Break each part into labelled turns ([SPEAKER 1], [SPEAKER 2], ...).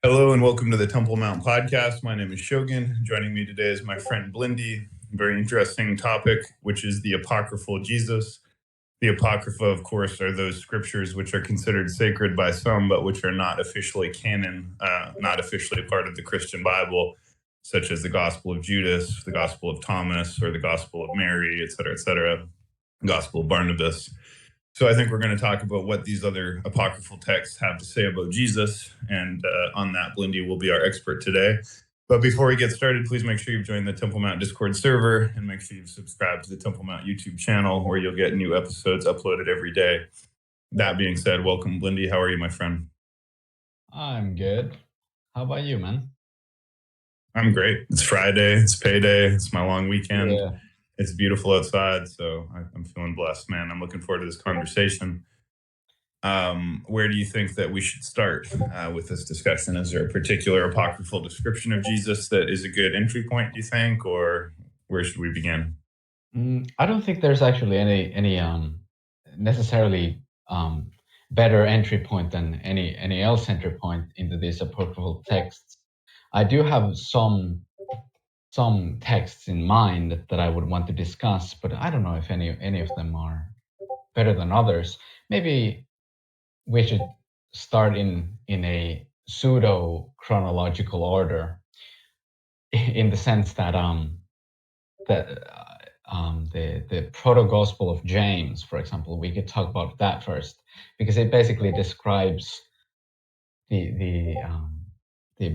[SPEAKER 1] Hello and welcome to the Temple Mount podcast. My name is Shogun. Joining me today is my friend Blindi. Very interesting topic, which is the Apocryphal Jesus. The Apocrypha, of course, are those scriptures which are considered sacred by some, but which are not officially canon, not officially part of the Christian Bible, such as the Gospel of Judas, the Gospel of Thomas, or the Gospel of Mary, etc., Gospel of Barnabas. So I think we're going to talk about what these other apocryphal texts have to say about Jesus, and on that, Blindi will be our expert today. But before we get started, please make sure you've joined the Temple Mount Discord server, and make sure you've subscribed to the Temple Mount YouTube channel, where you'll get new episodes uploaded every day. That being said, welcome, Blindi. How are you, my friend?
[SPEAKER 2] I'm good. How about you, man?
[SPEAKER 1] I'm great. It's Friday. It's payday. It's my long weekend.
[SPEAKER 2] Yeah.
[SPEAKER 1] It's beautiful outside, so I'm feeling blessed, man. I'm looking forward to this conversation. Where do you think that we should start with this discussion? Is there a particular apocryphal description of Jesus that is a good entry point, do you think, or where should we begin?
[SPEAKER 2] I don't think there's actually any necessarily better entry point than any else entry point into these apocryphal texts. I do have some texts in mind that I would want to discuss, but I don't know if any of them are better than others. Maybe we should start in a pseudo chronological order, in the sense that the Proto-Gospel of James, for example, we could talk about that first, because it basically describes the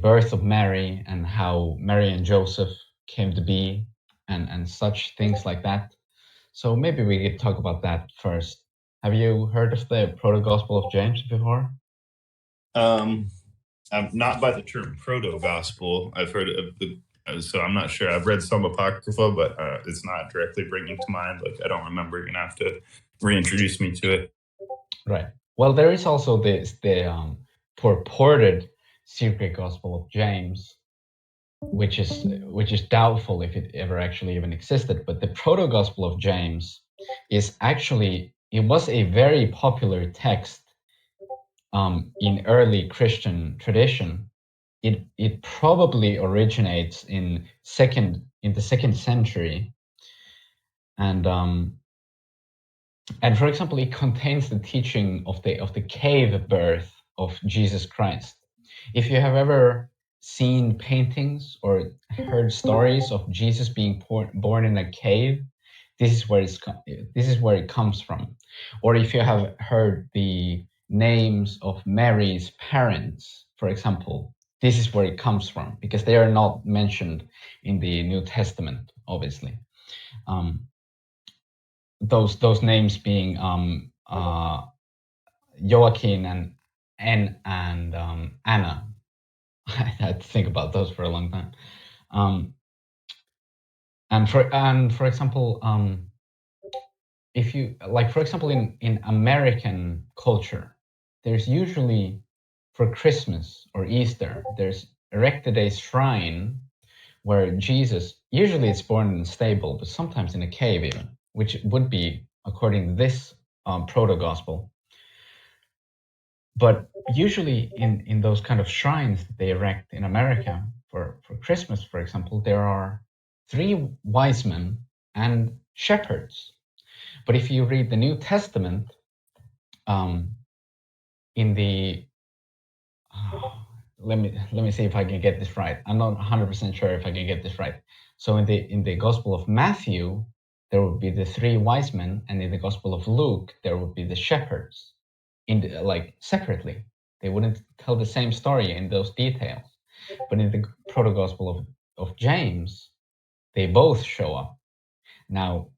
[SPEAKER 2] birth of Mary and how Mary and Joseph came to be, and such things like that. So maybe we could talk about that first. Have you heard of the Proto-Gospel of James before?
[SPEAKER 1] Not by the term proto-gospel. I've heard of the, so I'm not sure. I've read some apocrypha, but it's not directly bringing to mind. Like, I don't remember. You're gonna have to reintroduce me to it.
[SPEAKER 2] Right. Well, there is also the purported secret Gospel of James, which is doubtful if it ever actually even existed. But the Proto-Gospel of James is actually, it was a very popular text in early Christian tradition. It probably originates in the second century, and for example, it contains the teaching of the cave birth of Jesus Christ. If you have ever seen paintings or heard stories of Jesus being born in a cave, this is where it comes from. Or if you have heard the names of Mary's parents, for example, this is where it comes from, because they are not mentioned in the New Testament, obviously. Those names being Joachim and Anna. I had to think about those for a long time. And for example, if you like, for example, in American culture, there's usually, for Christmas or Easter, there's erected a shrine where Jesus, usually it's born in a stable, but sometimes in a cave even, which would be, according to this proto-gospel. But usually in those kind of shrines that they erect in America for Christmas, for example, there are 3 wise men and shepherds. But if you read the New Testament, in the let me see if I can get this right. I'm not 100% sure if I can get this right. So in the Gospel of Matthew, there would be the 3 wise men, and in the Gospel of Luke, there would be the shepherds, like separately. They wouldn't tell the same story in those details. But in the Proto-Gospel of James, they both show up. Now,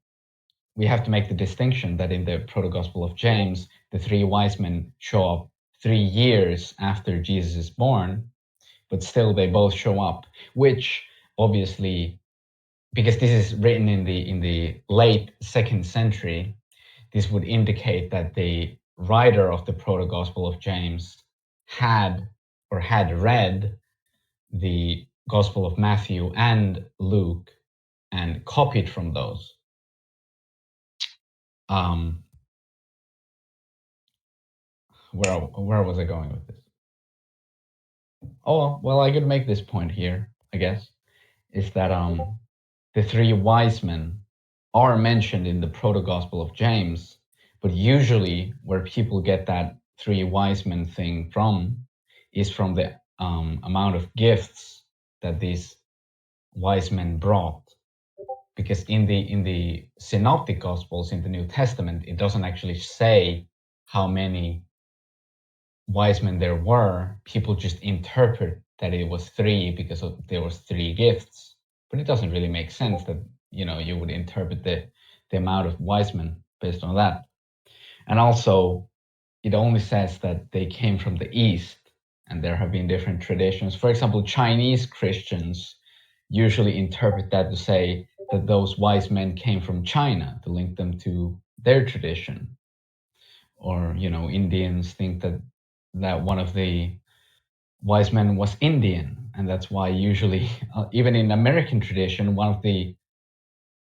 [SPEAKER 2] we have to make the distinction that in the Proto-Gospel of James, the 3 wise men show up 3 years after Jesus is born, but still they both show up, which obviously, because this is written in the late 2nd century, this would indicate that the writer of the Proto-Gospel of James had read the Gospel of Matthew and Luke and copied from those. Where was I going with this? Oh, well, I could make this point here, I guess, is that the three wise men are mentioned in the Proto-Gospel of James, but usually where people get that three wise men thing from is from the amount of gifts that these wise men brought. Because in the synoptic gospels in the New Testament, it doesn't actually say how many wise men there were. People just interpret that it was three because there was three gifts, but it doesn't really make sense that you would interpret the amount of wise men based on that. And also, it only says that they came from the east, and there have been different traditions. For example, Chinese Christians usually interpret that to say that those wise men came from China, to link them to their tradition. Or Indians think that one of the wise men was Indian, and that's why usually even in American tradition, one of the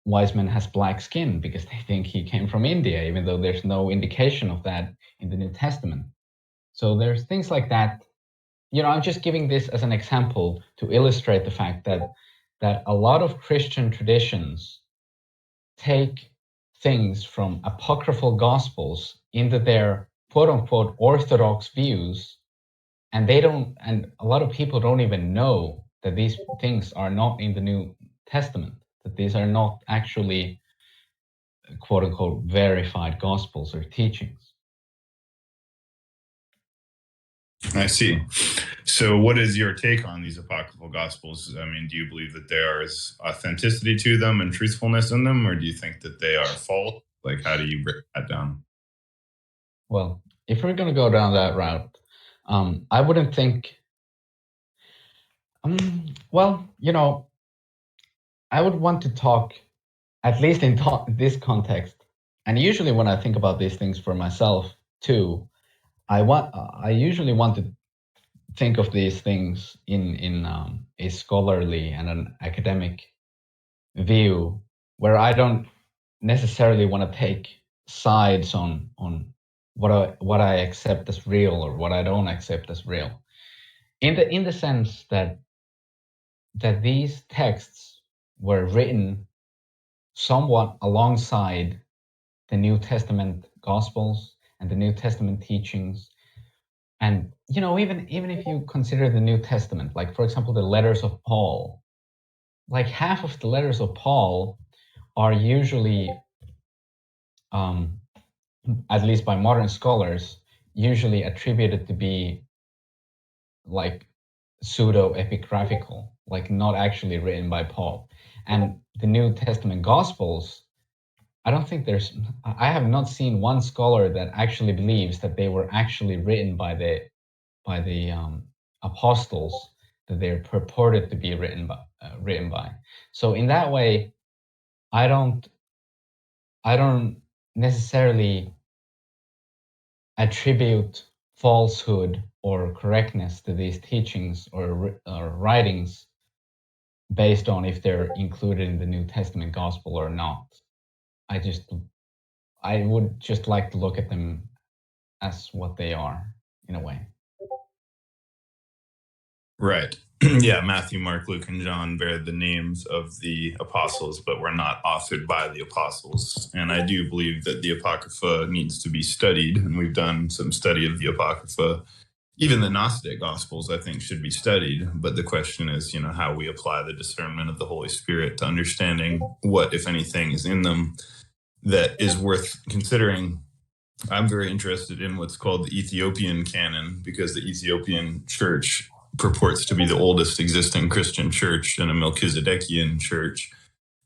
[SPEAKER 2] wise men has black skin because they think he came from India, even though there's no indication of that in the New Testament. So there's things like that. I'm just giving this as an example to illustrate the fact that a lot of Christian traditions take things from apocryphal gospels into their quote unquote orthodox views, and a lot of people don't even know that these things are not in the New Testament, that these are not actually quote unquote verified gospels or teachings.
[SPEAKER 1] I see. So, what is your take on these apocryphal gospels? I mean, do you believe that there is authenticity to them and truthfulness in them, or do you think that they are false? Like, how do you break that down?
[SPEAKER 2] Well, if we're going to go down that route, I wouldn't think. Well, I would want to talk, at least in this context, and usually when I think about these things for myself too, I usually want to think of these things in a scholarly and an academic view, where I don't necessarily want to take sides on what I accept as real or what I don't accept as real. In the sense that these texts were written somewhat alongside the New Testament Gospels and the New Testament teachings. And even if you consider the New Testament, like for example the letters of Paul, like half of the letters of Paul are usually, at least by modern scholars, usually attributed to be like pseudo-epigraphical, like not actually written by Paul. And the New Testament Gospels, I have not seen one scholar that actually believes that they were actually written by the apostles that they're purported to be written by. So in that way, I don't necessarily attribute falsehood or correctness to these teachings or writings based on if they're included in the New Testament gospel or not. I would just like to look at them as what they are in a way.
[SPEAKER 1] Right. Yeah, Matthew, Mark, Luke, and John bear the names of the apostles, but were not authored by the apostles. And I do believe that the Apocrypha needs to be studied, and we've done some study of the Apocrypha. Even the Gnostic Gospels, I think, should be studied. But the question is, how we apply the discernment of the Holy Spirit to understanding what, if anything, is in them that is worth considering. I'm very interested in what's called the Ethiopian Canon, because the Ethiopian church purports to be the oldest existing Christian church and a Melchizedekian church,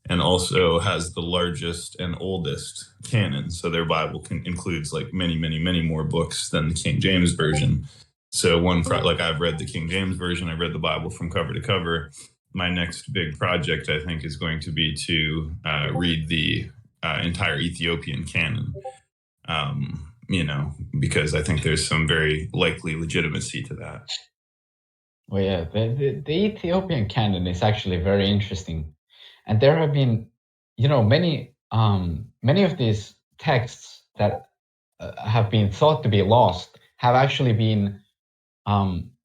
[SPEAKER 1] and also has the largest and oldest canon. So their Bible includes like many, many, many more books than the King James Version. So like I've read the King James Version, I read the Bible from cover to cover. My next big project, I think, is going to be to read the entire Ethiopian canon. Because I think there's some very likely legitimacy to that.
[SPEAKER 2] Well, yeah, the Ethiopian canon is actually very interesting, and there have been, many of these texts that have been thought to be lost have actually been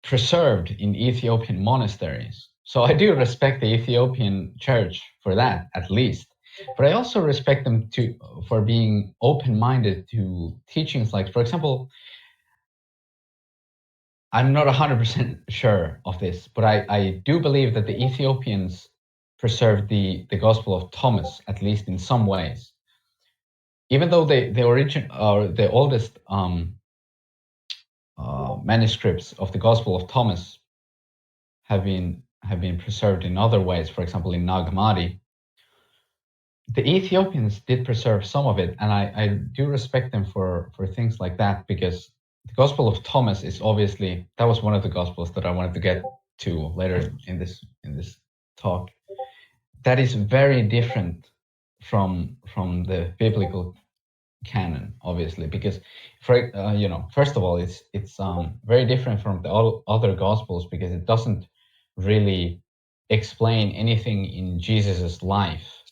[SPEAKER 2] preserved in Ethiopian monasteries. So I do respect the Ethiopian church for that, at least. But I also respect them for being open-minded to teachings like, for example, I'm not 100% sure of this, but I do believe that the Ethiopians preserved the Gospel of Thomas, at least in some ways. Even though the oldest manuscripts of the Gospel of Thomas have been preserved in other ways, for example, in Nag Hammadi, the Ethiopians did preserve some of it, and I do respect them for things like that, because the Gospel of Thomas is obviously, that was one of the Gospels that I wanted to get to later in this talk. That is very different from the biblical canon, obviously, because first of all, it's very different from the other Gospels because it doesn't really explain anything in Jesus's life.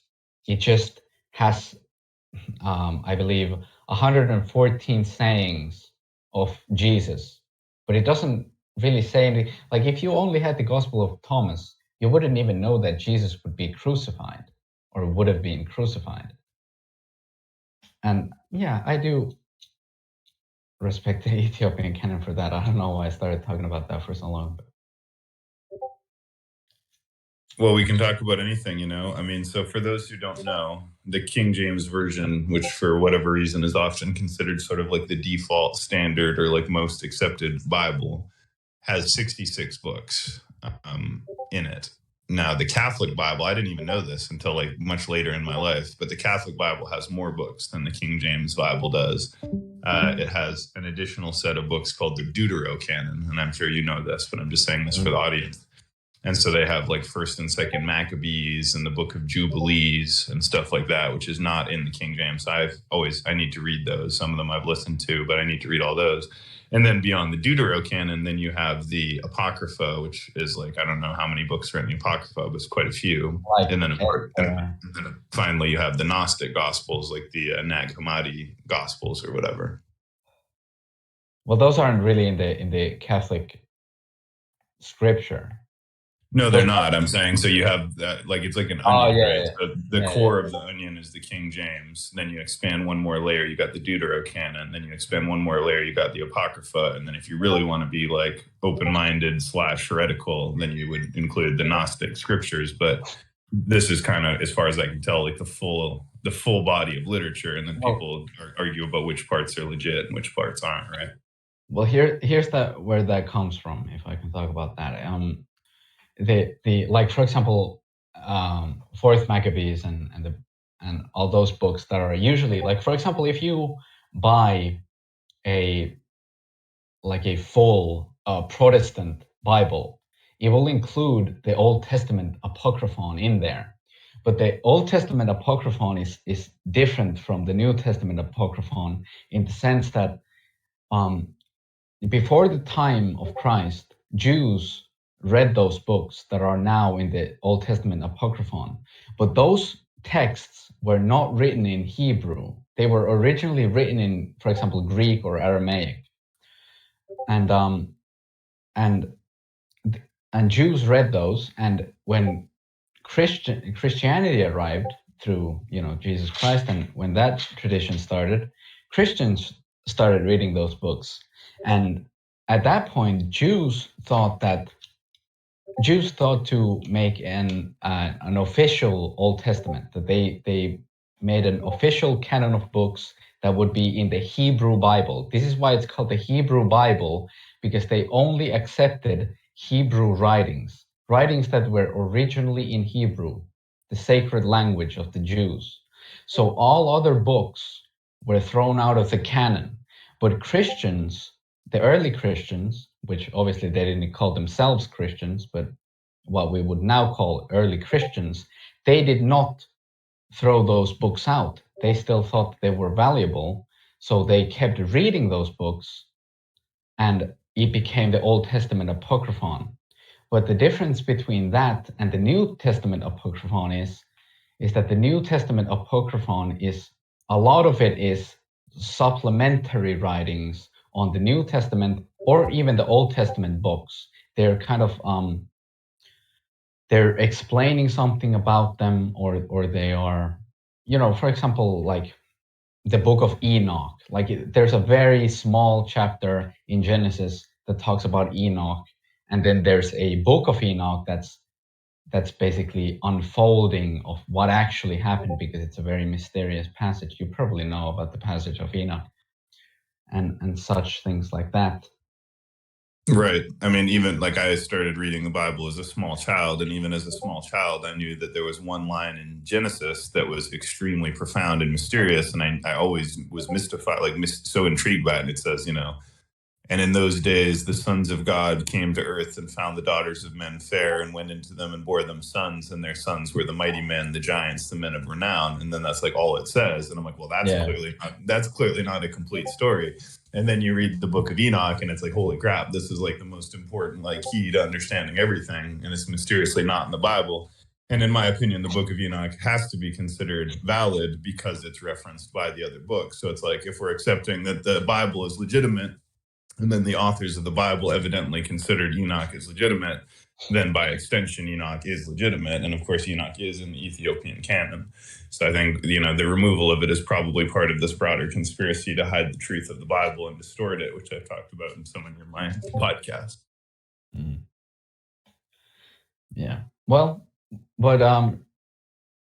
[SPEAKER 2] It just has, I believe, 114 sayings of Jesus, but it doesn't really say anything. Like, if you only had the Gospel of Thomas, you wouldn't even know that Jesus would be crucified or would have been crucified. And yeah, I do respect the Ethiopian canon for that. I don't know why I started talking about that for so long.
[SPEAKER 1] Well, we can talk about anything, you know. I mean, so for those who don't know, the King James Version, which for whatever reason is often considered sort of like the default standard or like most accepted Bible, has 66 books in it. Now, the Catholic Bible, I didn't even know this until like much later in my life, but the Catholic Bible has more books than the King James Bible does. It has an additional set of books called the Deuterocanon, and I'm sure you know this, but I'm just saying this for the audience. And so they have like First and Second Maccabees and the Book of Jubilees and stuff like that, which is not in the King James. I need to read those. Some of them I've listened to, but I need to read all those. And then beyond the Deuterocanon, then you have the Apocrypha, which is like, I don't know how many books are in the Apocrypha, but it's quite a few. And then finally you have the Gnostic Gospels, like the Nag Hammadi Gospels or whatever.
[SPEAKER 2] Well, those aren't really in the Catholic scripture.
[SPEAKER 1] No, they're not. I'm saying, so you have that, like, it's like an onion, right? So the core of the onion is the King James. Then you expand one more layer, you got the Deuterocanon. Then you expand one more layer, you got the Apocrypha. And then if you really want to be like open-minded / heretical, then you would include the Gnostic scriptures. But this is kind of, as far as I can tell, like the full body of literature. And then people argue about which parts are legit and which parts aren't, right?
[SPEAKER 2] Well, here's where that comes from, if I can talk about that. The like, for example, Fourth Maccabees and all those books that are usually, like, for example, if you buy a full Protestant Bible, it will include the Old Testament Apocryphon in there. But the Old Testament Apocryphon is different from the New Testament Apocryphon in the sense that before the time of Christ, Jews read those books that are now in the Old Testament Apocryphon, but those texts were not written in Hebrew. They were originally written in, for example, Greek or Aramaic, and Jews read those. And when Christianity arrived through Jesus Christ, and when that tradition started, Christians started reading those books. And at that point, Jews thought to make an official Old Testament, that they made an official canon of books that would be in the Hebrew Bible. This is why it's called the Hebrew Bible, because they only accepted Hebrew writings that were originally in Hebrew, the sacred language of the Jews. So all other books were thrown out of the canon. But Christians, the early Christians, which obviously they didn't call themselves Christians, but what we would now call early Christians, they did not throw those books out. They still thought they were valuable, so they kept reading those books, and it became the Old Testament Apocryphon. But the difference between that and the New Testament Apocryphon is that the New Testament Apocryphon is, a lot of it is supplementary writings on the New Testament or even the Old Testament books, they're kind of they're explaining something about them, or they are, for example, like the book of Enoch. Like there's a very small chapter in Genesis that talks about Enoch, and then there's a book of Enoch that's basically unfolding of what actually happened, because it's a very mysterious passage. You probably know about the passage of Enoch and such things like that.
[SPEAKER 1] Right. I mean, even like I started reading the Bible as a small child, and even as a small child, I knew that there was one line in Genesis that was extremely profound and mysterious, and I always was mystified, like so intrigued by it. And it says, and in those days, the sons of God came to earth and found the daughters of men fair, and went into them and bore them sons, and their sons were the mighty men, the giants, the men of renown. And then that's like all it says. And I'm like, well, that's clearly not a complete story. And then you read the book of Enoch, and it's like, holy crap, this is like the most important like key to understanding everything, and it's mysteriously not in the Bible. And in my opinion, the book of Enoch has to be considered valid because it's referenced by the other books. So it's like, if we're accepting that the Bible is legitimate, and then the authors of the Bible evidently considered Enoch as legitimate, then by extension, Enoch is legitimate. And of course, Enoch is in the Ethiopian Canon. So I think, the removal of it is probably part of this broader conspiracy to hide the truth of the Bible and distort it, which I've talked about in some of my podcasts.
[SPEAKER 2] Yeah. Well, but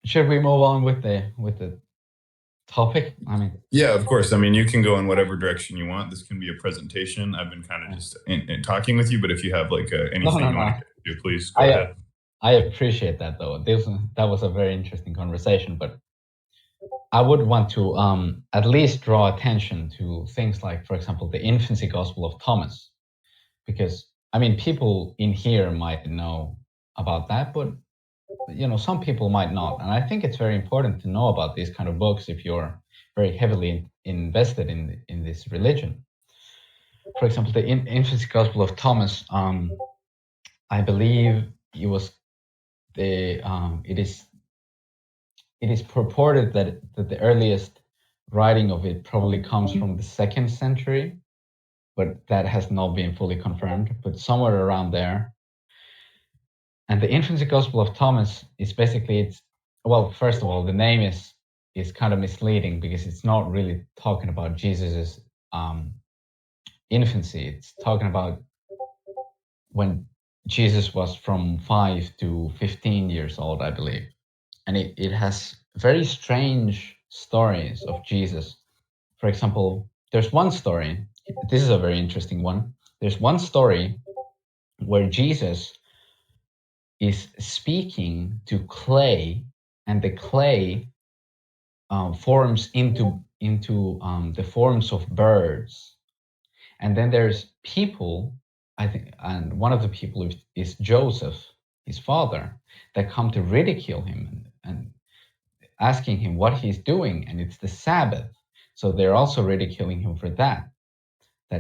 [SPEAKER 2] should we move on with the topic? I mean,
[SPEAKER 1] yeah, of course. I mean, you can go in whatever direction you want. This can be a presentation. I've been kind of just in talking with you, but if you have like anything you want to get to, please go ahead.
[SPEAKER 2] I appreciate that, though. That was a very interesting conversation, but I would want to at least draw attention to things like, for example, the infancy Gospel of Thomas, because I mean, people in here might know about that, but some people might not. And I think it's very important to know about these kind of books if you're very heavily invested in this religion. For example, the infancy Gospel of Thomas, I believe it was it is purported that the earliest writing of it probably comes from the 2nd century, but that has not been fully confirmed, but somewhere around there. And the infancy Gospel of Thomas is basically, well, first of all, the name is kind of misleading, because it's not really talking about Jesus's infancy. It's talking about when Jesus was from 5 to 15 years old, I believe. And it has very strange stories of Jesus. For example, there's one story, this is a very interesting one. There's one story where Jesus is speaking to clay, and the clay forms into the forms of birds. And then there's people, I think, and one of the people is Joseph, his father, that come to ridicule him and asking him what he's doing, and it's the Sabbath. So they're also ridiculing him for that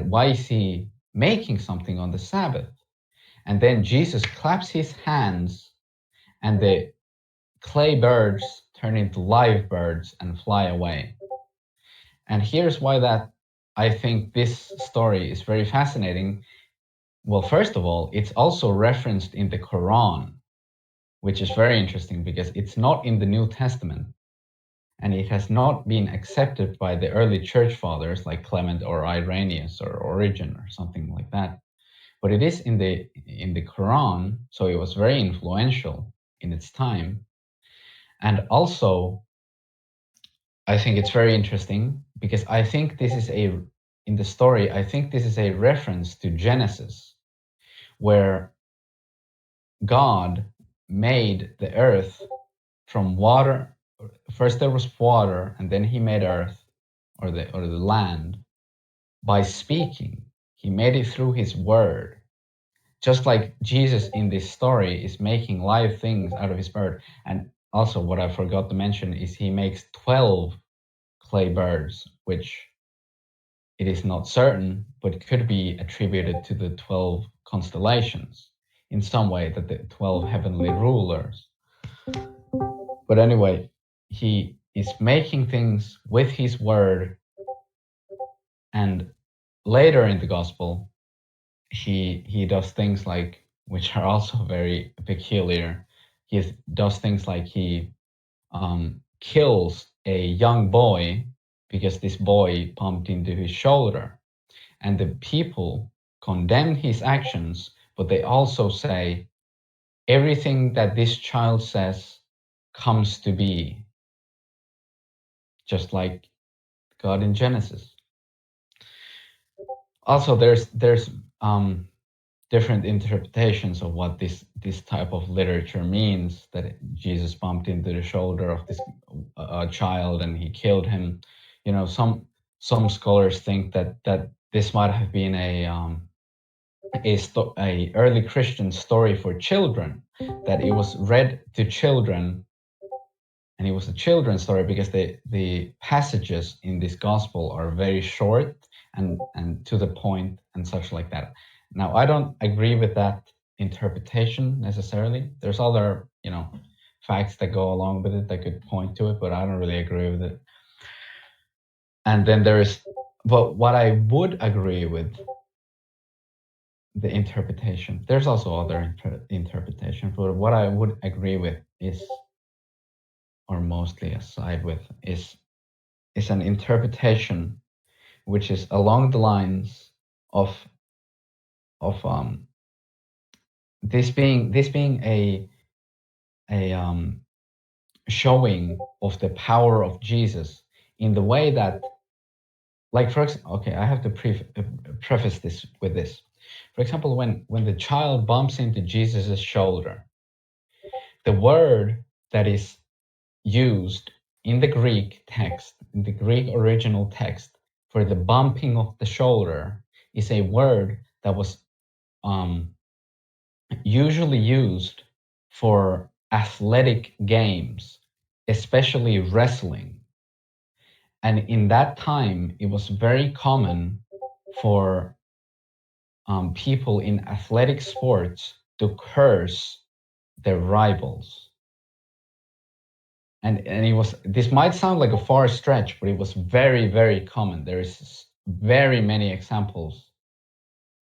[SPEAKER 2] why is he making something on the Sabbath? And then Jesus claps his hands, and the clay birds turn into live birds and fly away. And here's why that I think this story is very fascinating. Well, first of all, it's also referenced in the Quran, which is very interesting because it's not in the New Testament, and it has not been accepted by the early church fathers like Clement or Irenaeus or Origen or something like that. But it is in the Quran, so it was very influential in its time. And also, I think it's very interesting because I think this is in the story, I think this is a reference to Genesis, where God made the earth from water. First there was water, and then he made earth, or the land, by speaking. He made it through his word. Just like Jesus in this story is making live things out of his word. And also what I forgot to mention is he makes 12 clay birds, which it is not certain, but could be attributed to the 12 constellations in some way, that the 12 heavenly rulers. But anyway, he is making things with his word. And later in the gospel, he does things like, which are also very peculiar. He does things like he kills a young boy because this boy bumped into his shoulder, and the people condemn his actions, but they also say everything that this child says comes to be, just like God in Genesis. Also, there's different interpretations of what this type of literature means, that Jesus bumped into the shoulder of this child and he killed him. You know, some scholars think that this might have been a early Christian story for children, that it was read to children, and it was a children's story because the passages in this gospel are very short and to the point and such like that. Now, I don't agree with that interpretation necessarily. There's other, facts that go along with it that could point to it, but I don't really agree with it. And then but what I would agree with the interpretation, there's also other interpretation, but what I would agree with is, or mostly aside with, is an interpretation which is along the lines of this being a showing of the power of Jesus in the way that, like, for example, okay, I have to preface this with this. For example, when the child bumps into Jesus's shoulder, the word that is used in the Greek text, in the Greek original text, for the bumping of the shoulder is a word that was usually used for athletic games, especially wrestling. And in that time, it was very common for people in athletic sports to curse their rivals. And this might sound like a far stretch, but it was very, very common. There is very many examples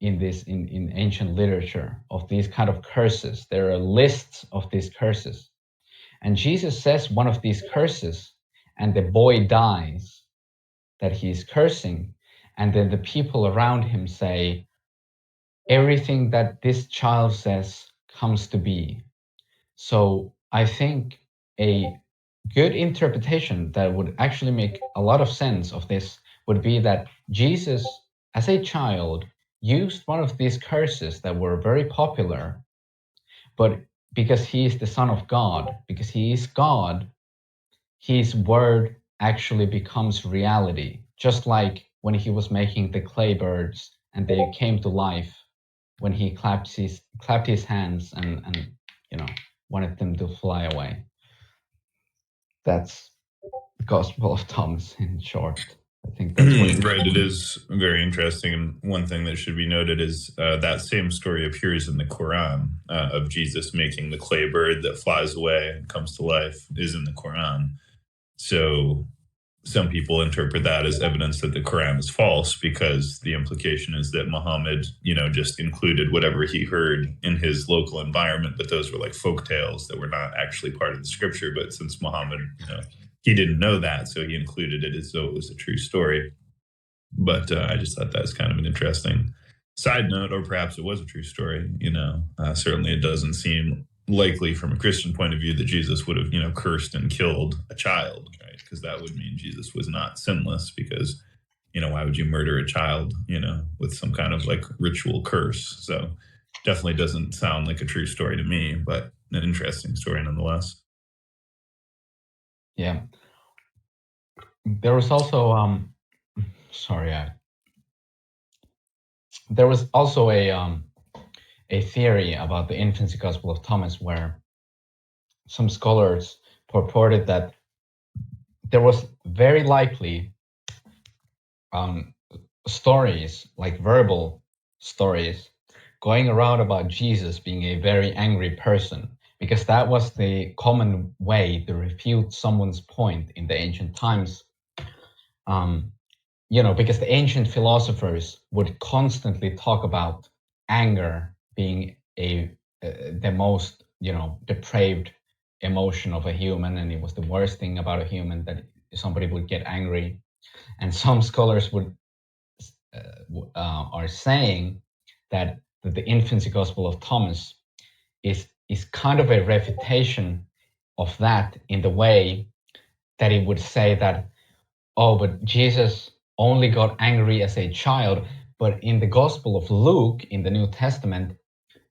[SPEAKER 2] in ancient literature of these kind of curses. There are lists of these curses. And Jesus says one of these curses, and the boy dies that he is cursing. And then the people around him say, everything that this child says comes to be. So I think a good interpretation that would actually make a lot of sense of this would be that Jesus, as a child, used one of these curses that were very popular, but because he is the Son of God, because he is God, his word actually becomes reality. Just like when he was making the clay birds and they came to life, when he clapped his hands and wanted them to fly away. That's the Gospel of Thomas in short. I think that's what
[SPEAKER 1] right. It is very interesting. And one thing that should be noted is that same story appears in the Quran of Jesus making the clay bird that flies away and comes to life is in the Quran. So some people interpret that as evidence that the Quran is false, because the implication is that Muhammad, just included whatever he heard in his local environment, but those were like folk tales that were not actually part of the scripture. But since Muhammad, he didn't know that, so he included it as though it was a true story. But I just thought that was kind of an interesting side note, or perhaps it was a true story. Certainly it doesn't seem likely from a Christian point of view that Jesus would have, cursed and killed a child, right? Because that would mean Jesus was not sinless, because, why would you murder a child, with some kind of like ritual curse? So definitely doesn't sound like a true story to me, but an interesting story nonetheless.
[SPEAKER 2] Yeah. There was also there was also a theory about the infancy Gospel of Thomas, where some scholars purported that there was very likely stories, like verbal stories, going around about Jesus being a very angry person, because that was the common way to refute someone's point in the ancient times. Because the ancient philosophers would constantly talk about anger being the most, depraved emotion of a human, and it was the worst thing about a human that somebody would get angry. And some scholars are saying that the infancy gospel of Thomas is kind of a refutation of that, in the way that it would say that, oh, but Jesus only got angry as a child. But in the Gospel of Luke, in the New Testament,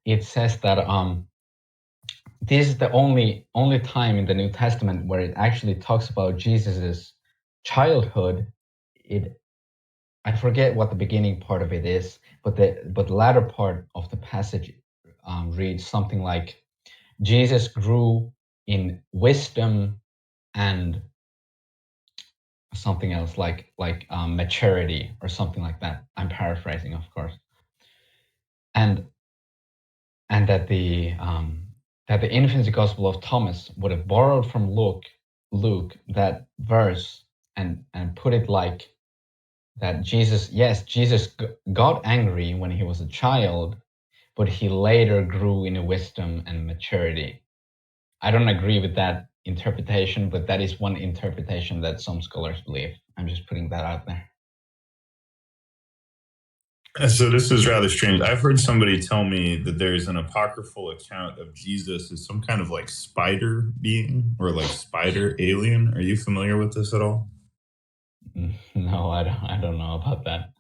[SPEAKER 2] it says that this is the only time in the New Testament where it actually talks about Jesus's childhood. I forget what the beginning part of it is, but the latter part of the passage reads something like, Jesus grew in wisdom and something else, like maturity or something like that. I'm paraphrasing, of course. And that the infancy gospel of Thomas would have borrowed from Luke that verse and put it like that Jesus got angry when he was a child, but he later grew in wisdom and maturity. I don't agree with that interpretation, but that is one interpretation that some scholars believe. I'm just putting that out there.
[SPEAKER 1] So this is rather strange. I've heard somebody tell me that there's an apocryphal account of Jesus as some kind of like spider being or like spider alien. Are you familiar with this at all?
[SPEAKER 2] No, I don't know about that.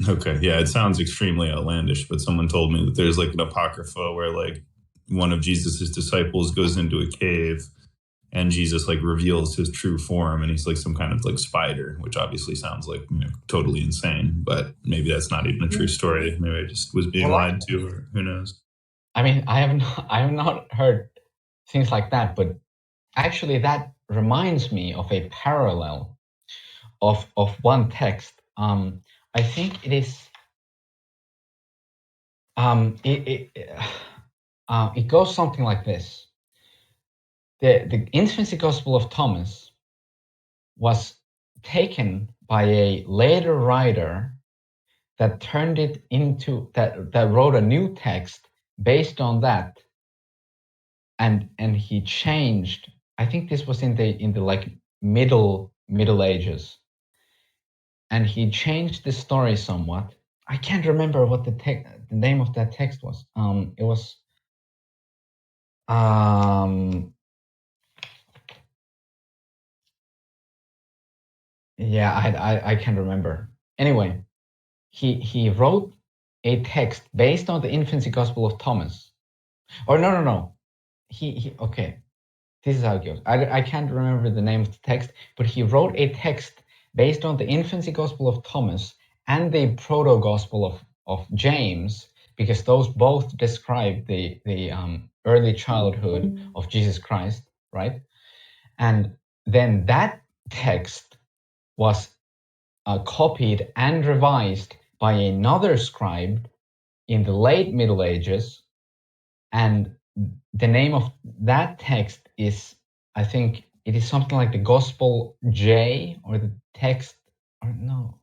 [SPEAKER 1] Okay, yeah, it sounds extremely outlandish, but someone told me that there's like an apocrypha where like one of Jesus's disciples goes into a cave and Jesus like reveals his true form, and he's like some kind of like spider, which obviously sounds like, totally insane, but maybe that's not even a true story. Maybe I just was being lied to, or who knows.
[SPEAKER 2] I mean, I have not heard things like that, but actually that reminds me of a parallel of one text. I think it is it goes something like this. The infancy gospel of Thomas was taken by a later writer that turned it into that wrote a new text based on that, and he changed. I think this was in the like middle ages, and he changed the story somewhat. I can't remember what the name of that text was. It was yeah, I can't remember. Anyway, he wrote a text based on the infancy gospel of Thomas. Or no. He okay. This is how it goes. I can't remember the name of the text, but he wrote a text based on the infancy gospel of Thomas and the Proto-Gospel of James, because those both describe the early childhood of Jesus Christ, right? And then that text was copied and revised by another scribe in the late Middle Ages, and the name of that text is, I think it is something like the Gospel J, or the text, or no,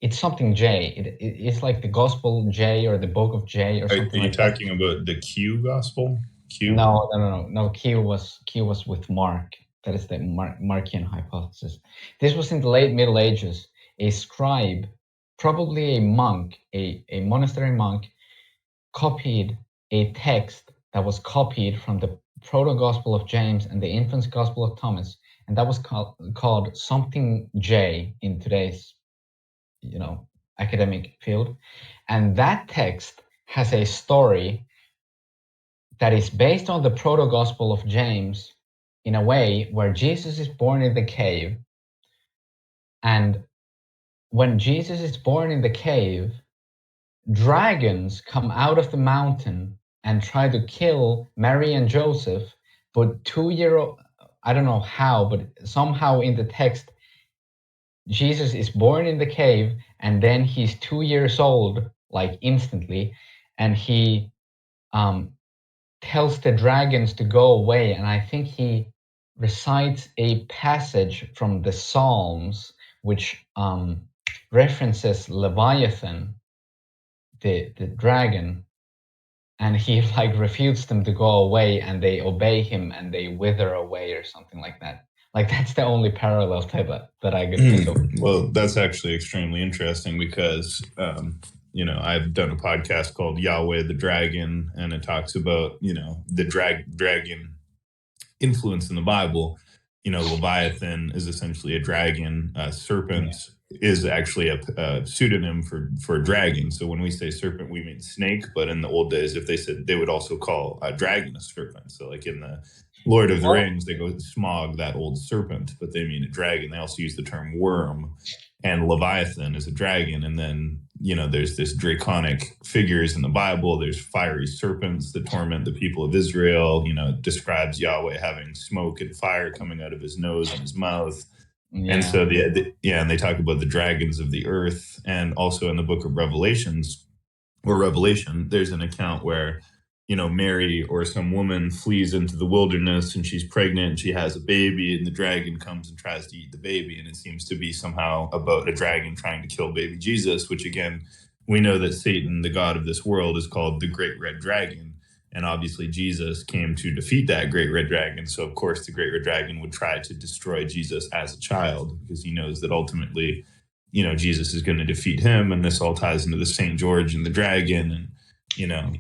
[SPEAKER 2] it's something J. It's like the Gospel J or the Book of J or something like that.
[SPEAKER 1] Are you talking about the Q Gospel? Q?
[SPEAKER 2] No. Q was with Mark. That is the Markian hypothesis. This was in the late Middle Ages. A scribe, probably a monk, a monastery monk, copied a text that was copied from the Proto-Gospel of James and the Infant's Gospel of Thomas, and that was called something J in today's, academic field. And that text has a story that is based on the Proto-Gospel of James in a way where Jesus is born in the cave, and when Jesus is born in the cave, dragons come out of the mountain and try to kill Mary and Joseph, but 2-year-old, I don't know how, but somehow in the text, Jesus is born in the cave, and then he's 2 years old, like instantly, and he tells the dragons to go away, and I think he recites a passage from the Psalms, which references Leviathan, the dragon, and he like refutes them to go away, and they obey him and they wither away or something like that. Like that's the only parallel that I could think of.
[SPEAKER 1] Well, that's actually extremely interesting because I've done a podcast called Yahweh the Dragon, and it talks about the dragon influence in the Bible. Leviathan is essentially a dragon. Serpent is actually a pseudonym for dragon. So when we say serpent, we mean snake. But in the old days, if they said, they would also call a dragon a serpent. So like in the Lord of the Rings, they go Smog, that old serpent, but they mean a dragon. They also use the term worm, and Leviathan is a dragon. And then there's this draconic figures in the Bible. There's fiery serpents that torment the people of Israel. It describes Yahweh having smoke and fire coming out of his nose and his mouth.
[SPEAKER 2] Yeah.
[SPEAKER 1] And so and they talk about the dragons of the earth. And also in the book of Revelation, there's an account where Mary or some woman flees into the wilderness and she's pregnant and she has a baby, and the dragon comes and tries to eat the baby. And it seems to be somehow about a dragon trying to kill baby Jesus, which again, we know that Satan, the god of this world, is called the great red dragon. And obviously Jesus came to defeat that great red dragon. So of course the great red dragon would try to destroy Jesus as a child, because he knows that ultimately, Jesus is going to defeat him. And this all ties into the St. George and the dragon. And,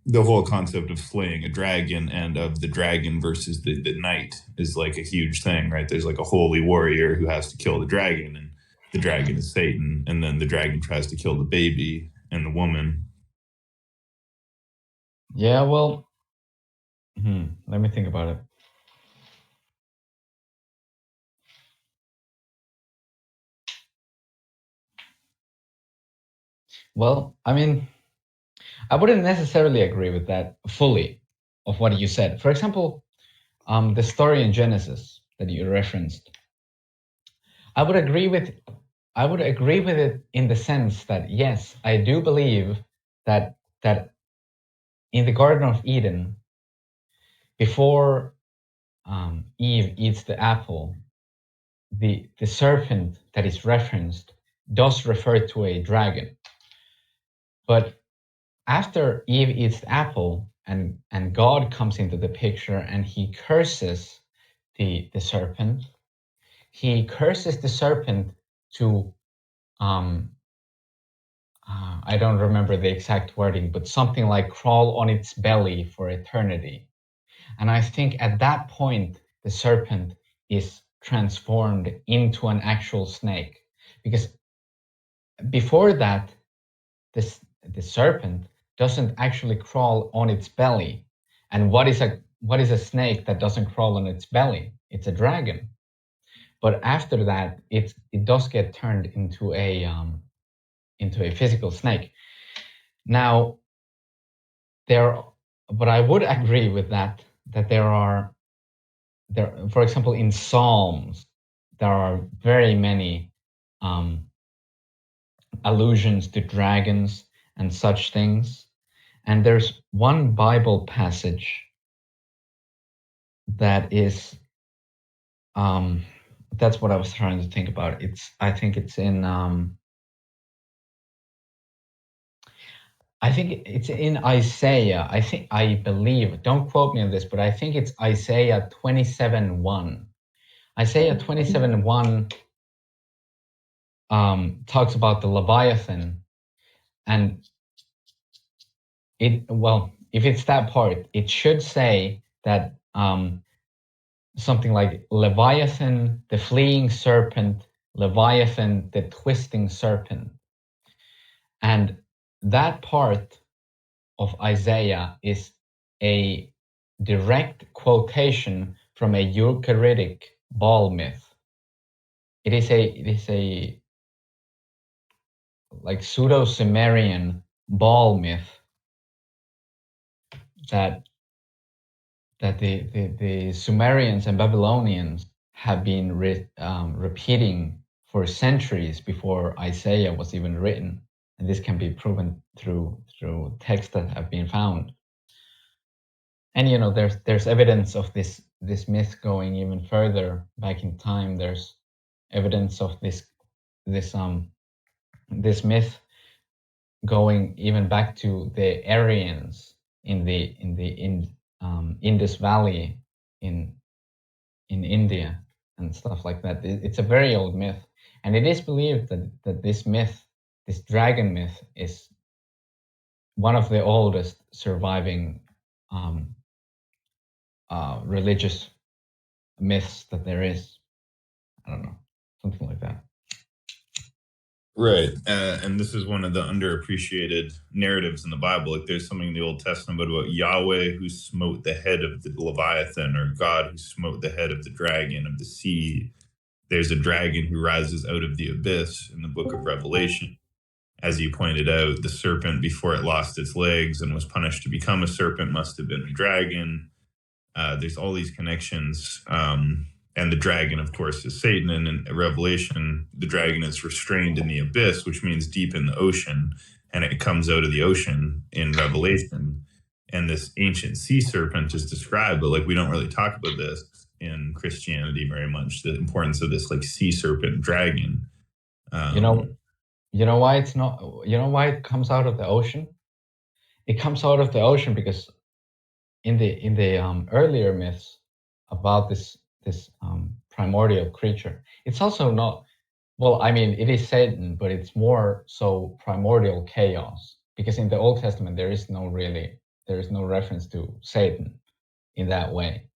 [SPEAKER 1] the whole concept of slaying a dragon and of the dragon versus the knight is like a huge thing, right? There's like a holy warrior who has to kill the dragon, and the dragon is Satan, and then the dragon tries to kill the baby and the woman.
[SPEAKER 2] Yeah, well, let me think about it. Well, I mean, I wouldn't necessarily agree with that fully of what you said. For example, the story in Genesis that you referenced, I would agree with it in the sense that yes, I do believe that in the Garden of Eden, before Eve eats the apple, the serpent that is referenced does refer to a dragon. But after Eve eats the apple and God comes into the picture and he curses the serpent, he curses the serpent to I don't remember the exact wording, but something like crawl on its belly for eternity. And I think at that point, the serpent is transformed into an actual snake. Because before that, the serpent doesn't actually crawl on its belly. And what is a snake that doesn't crawl on its belly? It's a dragon. But after that, it does get turned into a physical snake. Now, but I would agree with that there, for example, in Psalms, there are very many allusions to dragons and such things. And there's one Bible passage that is, that's what I was trying to think about. I think it's in Isaiah. I believe, don't quote me on this, but I think it's Isaiah 27:1. Isaiah 27:1 talks about the Leviathan, and if it's that part, it should say that something like Leviathan, the fleeing serpent, Leviathan, the twisting serpent. And that part of Isaiah is a direct quotation from a Ugaritic Baal myth. It is a like pseudo-Sumerian Baal myth that the Sumerians and Babylonians have been repeating for centuries before Isaiah was even written. And this can be proven through texts that have been found. And there's evidence of this myth going even further back in time. There's evidence of this myth going even back to the Aryans in Indus Valley in India and stuff like that. It's a very old myth, and it is believed that this myth, this dragon myth, is one of the oldest surviving religious myths that there is. I don't know, something like that.
[SPEAKER 1] Right. And this is one of the underappreciated narratives in the Bible. Like there's something in the Old Testament about Yahweh who smote the head of the Leviathan, or God who smote the head of the dragon of the sea. There's a dragon who rises out of the abyss in the book of Revelation. As you pointed out, the serpent, before it lost its legs and was punished to become a serpent, must have been a dragon. There's all these connections. And the dragon, of course, is Satan. And in Revelation, the dragon is restrained in the abyss, which means deep in the ocean. And it comes out of the ocean in Revelation. And this ancient sea serpent is described, but like we don't really talk about this in Christianity very much, the importance of this like sea serpent dragon.
[SPEAKER 2] You know why it's not? You know why it comes out of the ocean? It comes out of the ocean because in the earlier myths about this primordial creature, it's also not. Well, I mean, it is Satan, but it's more so primordial chaos, because in the Old Testament there is no reference to Satan in that way.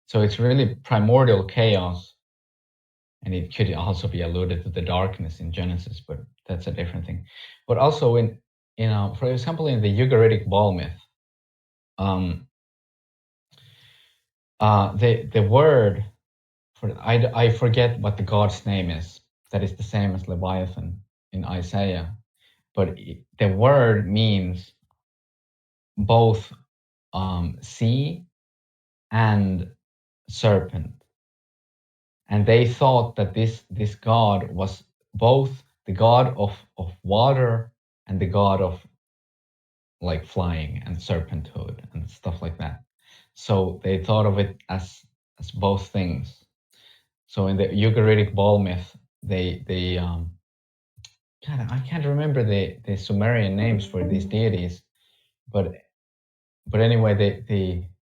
[SPEAKER 2] So it's really primordial chaos, and it could also be alluded to the darkness in Genesis, but that's a different thing. But also for example, in the Ugaritic ball myth, the word for I forget what the god's name is. That is the same as Leviathan in Isaiah, but the word means both sea and serpent. And they thought that this god was both the god of water and the god of like flying and serpenthood and stuff like that. So they thought of it as both things. So in the Ugaritic ball myth, they God, I can't remember the Sumerian names for these deities, but anyway,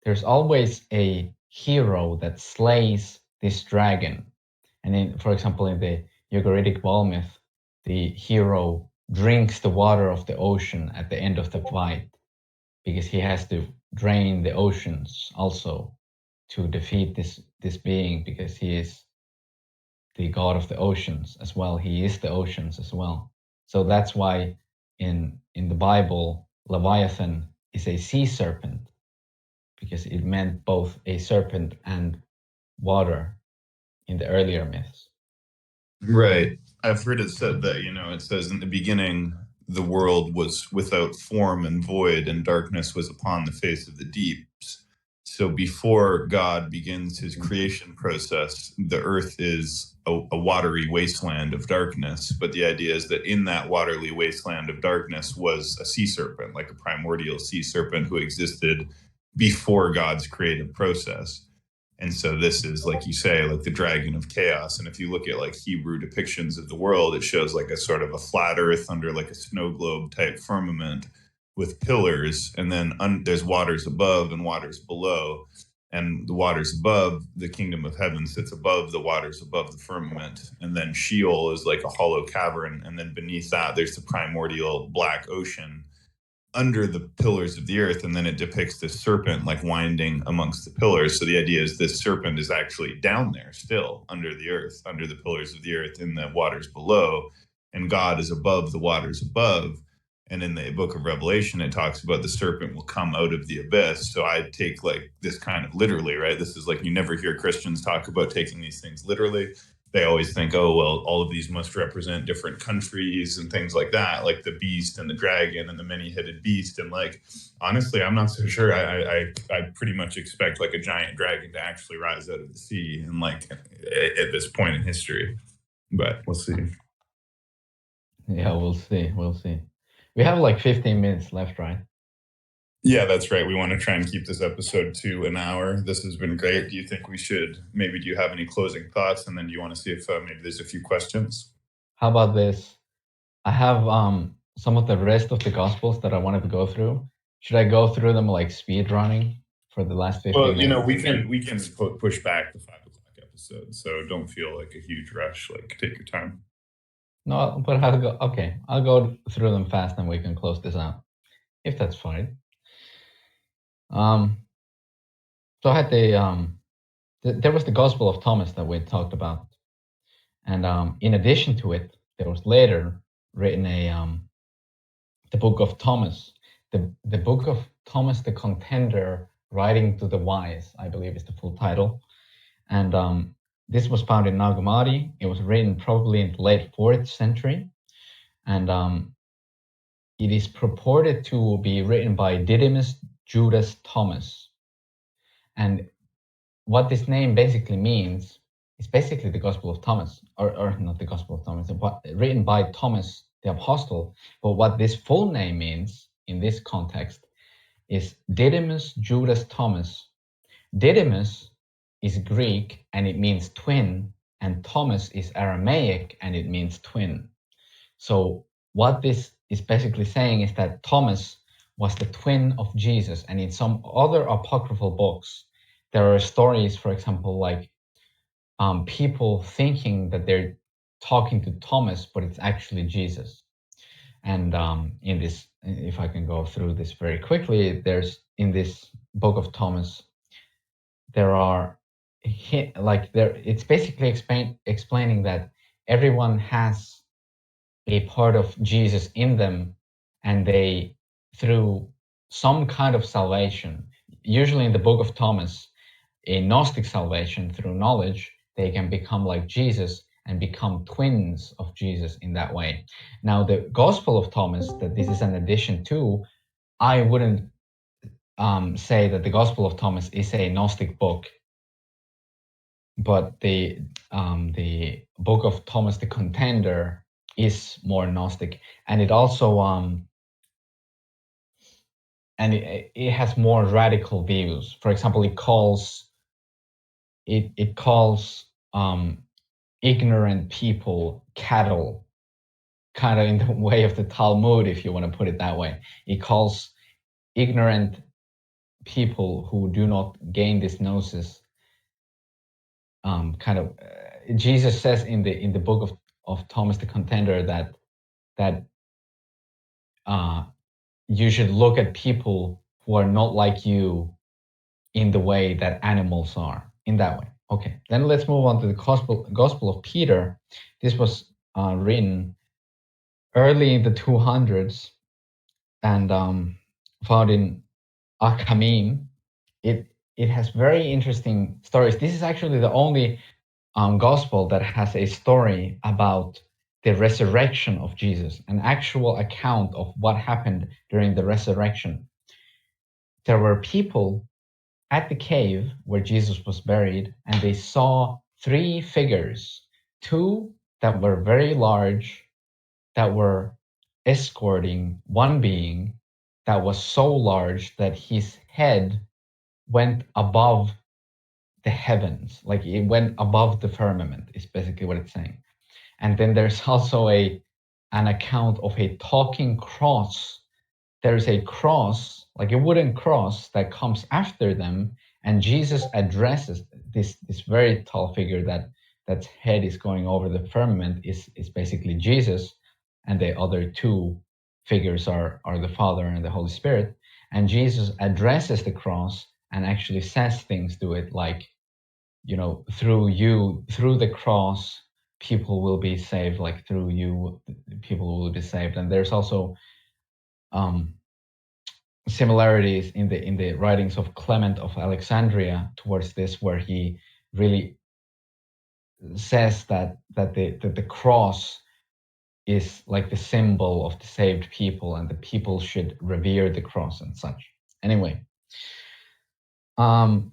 [SPEAKER 2] there's always a hero that slays this dragon. And for example, in the Ugaritic ball myth, the hero drinks the water of the ocean at the end of the fight, because he has to drain the oceans also to defeat this being, because he is the god of the oceans as well. He is the oceans as well. So that's why in the Bible, Leviathan is a sea serpent, because it meant both a serpent and water in the earlier myths.
[SPEAKER 1] Right. I've heard it said that, it says in the beginning, the world was without form and void, and darkness was upon the face of the deeps. So before God begins his creation process, the earth is a watery wasteland of darkness. But the idea is that in that watery wasteland of darkness was a sea serpent, like a primordial sea serpent who existed before God's creative process. And so this is, like you say, like the dragon of chaos. And if you look at like Hebrew depictions of the world, it shows like a sort of a flat earth under like a snow globe type firmament with pillars. And then there's waters above and waters below. And the waters above, the kingdom of heaven sits above the waters above the firmament. And then Sheol is like a hollow cavern. And then beneath that, there's the primordial black ocean under the pillars of the earth, and then it depicts this serpent like winding amongst the pillars. So the idea is this serpent is actually down there still under the earth, under the pillars of the earth, in the waters below, and God is above the waters above. And in the book of Revelation, it talks about the serpent will come out of the abyss. So I take like this kind of literally, right? This is like, you never hear Christians talk about taking these things literally. They always think, oh, well, all of these must represent different countries and things like that, like the beast and the dragon and the many-headed beast. And like, honestly, I'm not so sure. I pretty much expect like a giant dragon to actually rise out of the sea and like at this point in history. But we'll see.
[SPEAKER 2] Yeah, we'll see. We'll see. We have like 15 minutes left, right?
[SPEAKER 1] Yeah, that's right. We want to try and keep this episode to an hour. This has been great. Do you think we should, do you have any closing thoughts? And then do you want to see if maybe there's a few questions?
[SPEAKER 2] How about this? I have some of the rest of the Gospels that I wanted to go through. Should I go through them like speed running for the last 15
[SPEAKER 1] Well,
[SPEAKER 2] minutes?
[SPEAKER 1] we can push back the 5 o'clock episode, so don't feel like a huge rush. Like, take your time.
[SPEAKER 2] No, but I'll go. Okay, I'll go through them fast, and we can close this out, if that's fine. So I had there was the Gospel of Thomas that we talked about, and in addition to it, there was later written the Book of Thomas, the Book of Thomas the Contender, writing to the wise, I believe is the full title, and this was found in Nag Hammadi. It was written probably in the late 4th century, and it is purported to be written by Didymus Judas Thomas. And what this name basically means is basically the Gospel of Thomas, or not the Gospel of Thomas, but written by Thomas the Apostle. But what this full name means in this context is Didymus Judas Thomas. Didymus is Greek and it means twin, and Thomas is Aramaic and it means twin. So what this is basically saying is that Thomas was the twin of Jesus, and in some other apocryphal books, there are stories, for example, like people thinking that they're talking to Thomas, but it's actually Jesus. And in this, if I can go through this very quickly, there's in this book of Thomas, there are it's basically explaining that everyone has a part of Jesus in them, and they, through some kind of salvation, usually in the book of Thomas, a Gnostic salvation through knowledge, they can become like Jesus and become twins of Jesus in that way. Now, the Gospel of Thomas, that this is an addition to, I wouldn't say that the Gospel of Thomas is a Gnostic book, but the book of Thomas the Contender is more Gnostic, and it also and it has more radical views. For example, it calls ignorant people cattle, kind of in the way of the Talmud, if you want to put it that way. It calls ignorant people who do not gain this gnosis Jesus says in the book of Thomas the Contender that you should look at people who are not like you in the way that animals are, in that way. Okay, then let's move on to the Gospel of Peter. This was written early in the 200s and found in Achamin. It has very interesting stories. This is actually the only gospel that has a story about the resurrection of Jesus, an actual account of what happened during the resurrection. There were people at the cave where Jesus was buried, and they saw 3 figures, 2 that were very large, that were escorting one being that was so large that his head went above the heavens, like it went above the firmament, is basically what it's saying. And then there's also an account of a talking cross. There's a cross, like a wooden cross, that comes after them, and Jesus addresses this very tall figure that's head is going over the firmament is basically Jesus, and the other 2 figures are the Father and the Holy Spirit. And Jesus addresses the cross and actually says things to it like, through the cross, people will be saved, like through you, people will be saved. And there's also similarities in the writings of Clement of Alexandria towards this, where he really says that the cross is like the symbol of the saved people, and the people should revere the cross and such. Anyway, and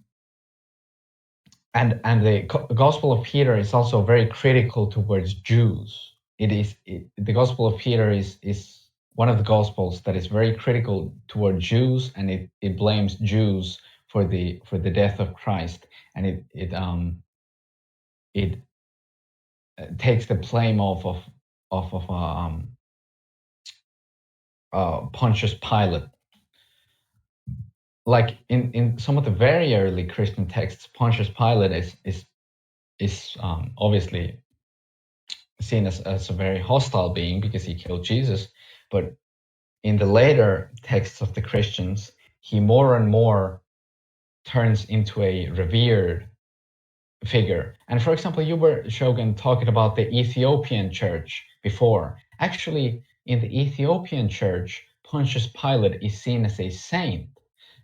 [SPEAKER 2] the Gospel of Peter is also very critical towards Jews. The Gospel of Peter is one of the Gospels that is very critical toward Jews, and it blames Jews for the death of Christ, and it takes the blame off of Pontius Pilate. Like in some of the very early Christian texts, Pontius Pilate is obviously seen as a very hostile being because he killed Jesus. But in the later texts of the Christians, he more and more turns into a revered figure. And for example, you were, Shogun, talking about the Ethiopian church before. Actually, in the Ethiopian church, Pontius Pilate is seen as a saint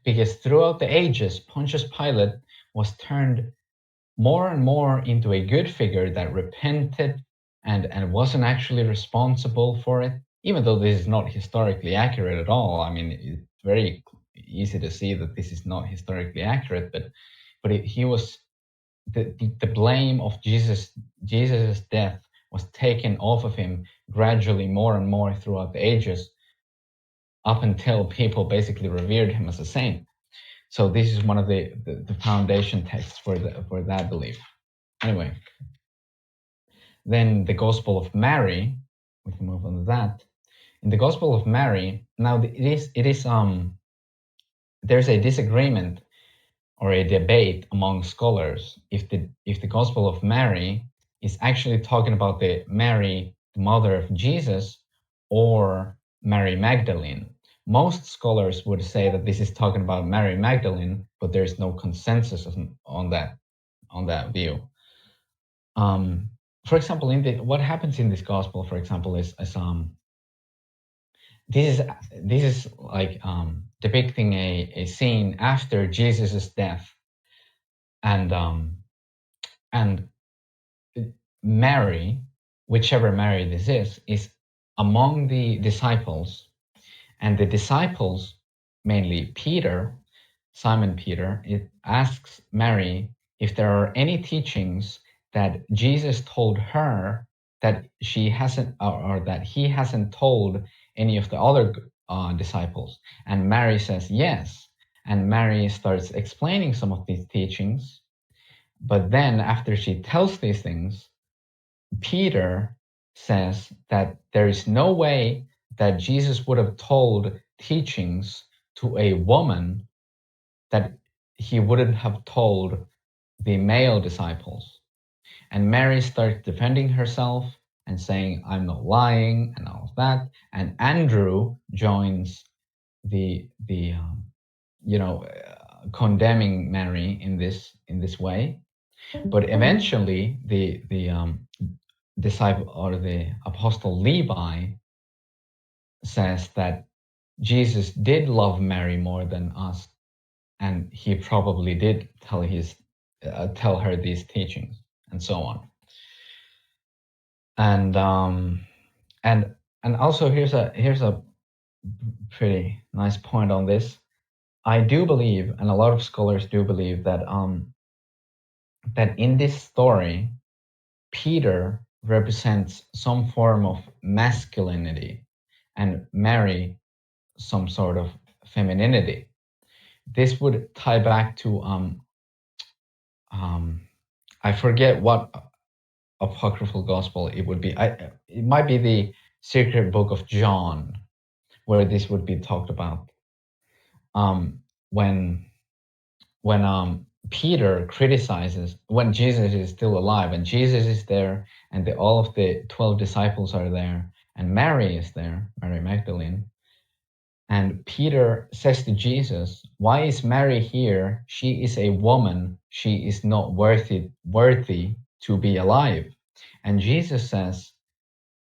[SPEAKER 2] because throughout the ages, Pontius Pilate was turned more and more into a good figure that repented and wasn't actually responsible for it, even though this is not historically accurate at all. I mean, it's very easy to see that this is not historically accurate, but he was the blame of Jesus's death was taken off of him gradually more and more throughout the ages, up until people basically revered him as a saint. So this is one of the foundation texts for that belief. Anyway, then the Gospel of Mary, we can move on to that. In the Gospel of Mary, now it is there's a disagreement or a debate among scholars if the Gospel of Mary is actually talking about the Mary, the mother of Jesus, or Mary Magdalene. Most scholars would say that this is talking about Mary Magdalene, but there's no consensus on that view. For example, what happens in this gospel, for example, is this is like depicting a scene after Jesus's death, and Mary, whichever Mary this is among the disciples, and the disciples, mainly Peter, Simon Peter, it asks Mary if there are any teachings that Jesus told her that she hasn't, or that he hasn't told any of the other disciples. And Mary says yes. And Mary starts explaining some of these teachings. But then after she tells these things, Peter says that there is no way that Jesus would have told teachings to a woman that he wouldn't have told the male disciples. And Mary starts defending herself and saying, I'm not lying, and all of that. And Andrew joins the condemning Mary in this way. But eventually the disciple or the apostle Levi says that Jesus did love Mary more than us, and he probably did tell her these teachings, and so on. And also here's a pretty nice point on this. I do believe, and a lot of scholars do believe, that that in this story, Peter represents some form of masculinity, and Mary some sort of femininity. This would tie back to I forget what apocryphal gospel it would be. It might be the secret book of John, where this would be talked about. When Peter criticizes, when Jesus is still alive, and Jesus is there, and all of the 12 disciples are there, and Mary is there, Mary Magdalene. And Peter says to Jesus, why is Mary here? She is a woman. She is not worthy to be alive. And Jesus says,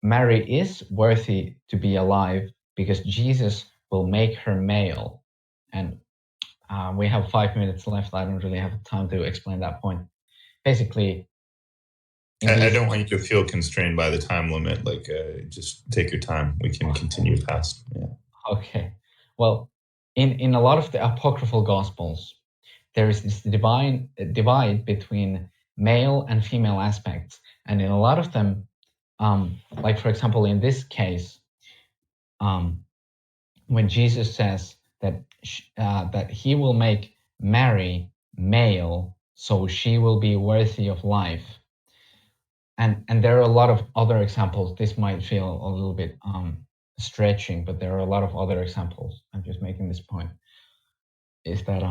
[SPEAKER 2] Mary is worthy to be alive because Jesus will make her male. And we have 5 minutes left. I don't really have time to explain that point. Basically,
[SPEAKER 1] I don't want you to feel constrained by the time limit. Like, just take your time. We can continue past. Yeah.
[SPEAKER 2] Okay. Well, in a lot of the apocryphal gospels, there is this divide between male and female aspects, and in a lot of them, like for example, in this case, when Jesus says that he will make Mary male, so she will be worthy of life, and there are a lot of other examples. This might feel a little bit stretching, but there are a lot of other examples. I'm just making this point, is that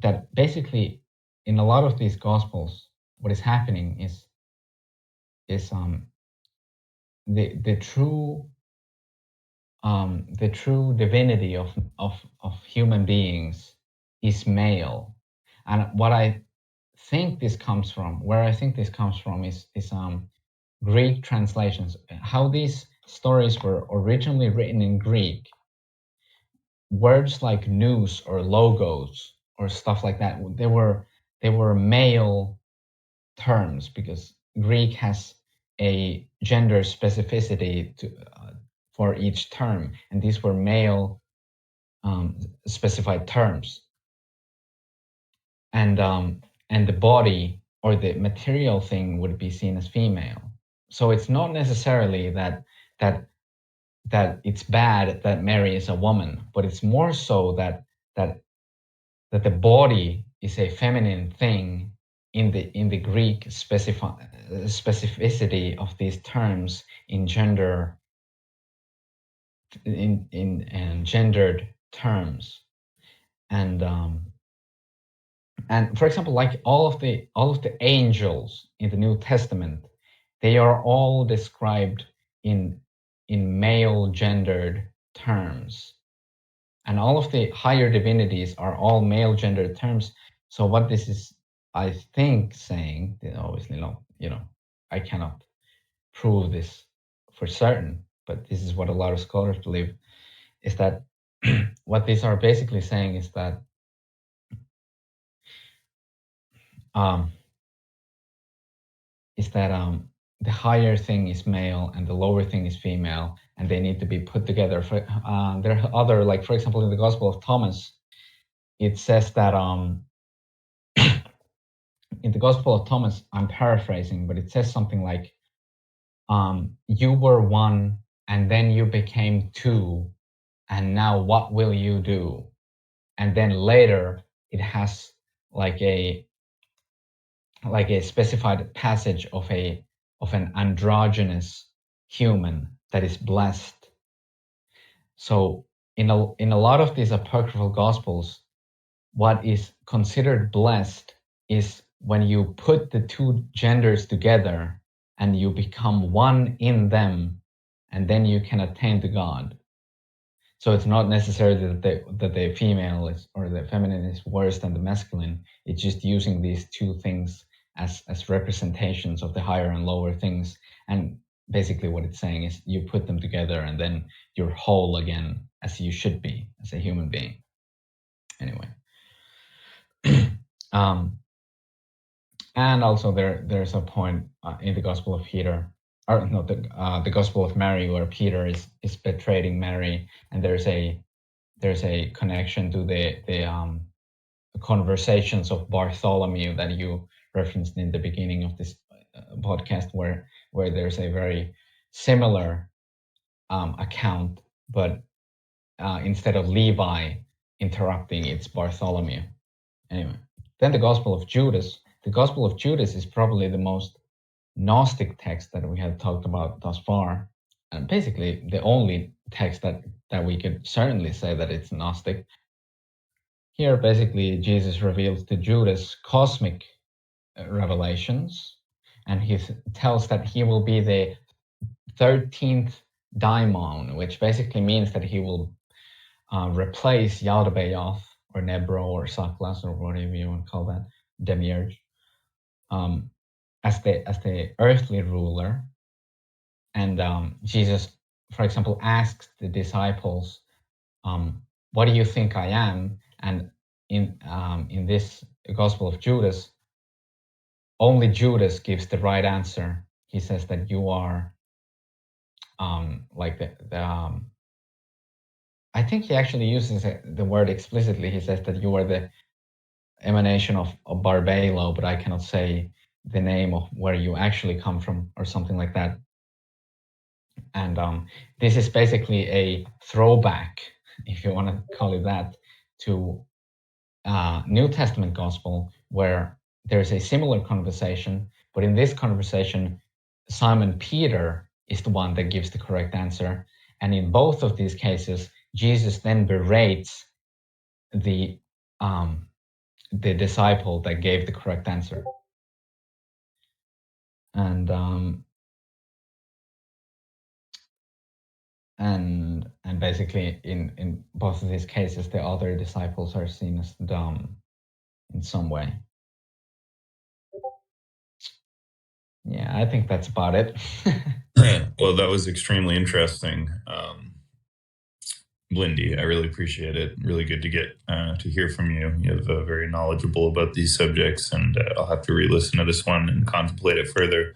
[SPEAKER 2] that basically in a lot of these gospels, what is happening is the true divinity of human beings is male. And what I think this comes from, where I think this comes from is Greek translations. How these stories were originally written in Greek, words like nous or logos or stuff like that, they were male terms, because Greek has a gender specificity for each term, and these were male specified terms. And the body or the material thing would be seen as female. So it's not necessarily that it's bad that Mary is a woman, but it's more so that the body is a feminine thing in the Greek specificity of these terms in gender, in gendered terms. And for example, like all of the angels in the New Testament, they are all described in male gendered terms, and all of the higher divinities are all male gendered terms. So what this is, I think, saying, obviously, no, I cannot prove this for certain, but this is what a lot of scholars believe, is that what these are basically saying is that the higher thing is male and the lower thing is female, and they need to be put together. There are other, like for example, in the Gospel of Thomas, it says that in the Gospel of Thomas, I'm paraphrasing, but it says something like, you were one and then you became two, and now what will you do? And then later it has like a specified passage of an androgynous human that is blessed. So in a lot of these apocryphal gospels, what is considered blessed is when you put the two genders together and you become one in them, and then you can attain to God. So it's not necessarily that the female is, or the feminine is worse than the masculine. It's just using these two things as representations of the higher and lower things. And basically what it's saying is you put them together and then you're whole again, as you should be as a human being. Anyway. And also there's a point in the Gospel of Peter, or no, the Gospel of Mary, where Peter is betraying Mary, and there's a connection to the conversations of Bartholomew that you referenced in the beginning of this podcast, where there's a very similar account, but instead of Levi interrupting, it's Bartholomew. Anyway, then the Gospel of Judas. The Gospel of Judas is probably the most Gnostic text that we have talked about thus far, and basically the only text that we could certainly say that it's Gnostic. Here, basically, Jesus reveals to Judas cosmic revelations, and he tells that he will be the 13th daimon, which basically means that he will replace Yaldabaoth or Nebro or Saklas or whatever you want to call that, Demiurge, as the earthly ruler. And Jesus, for example, asks the disciples, what do you think I am? And in this Gospel of Judas, only Judas gives the right answer. He says that you are like I think he actually uses the word explicitly. He says that you are the emanation of Barbelo, but I cannot say the name of where you actually come from or something like that. And this is basically a throwback, if you want to call it that, to New Testament gospel, where there's a similar conversation, but in this conversation, Simon Peter is the one that gives the correct answer. And in both of these cases, Jesus then berates the disciple that gave the correct answer. And basically in both of these cases, the other disciples are seen as dumb in some way. Yeah, I think that's about it.
[SPEAKER 1] Well, that was extremely interesting. Blindi, I really appreciate it. Really good to get to hear from you. You're very knowledgeable about these subjects, and I'll have to re-listen to this one and contemplate it further.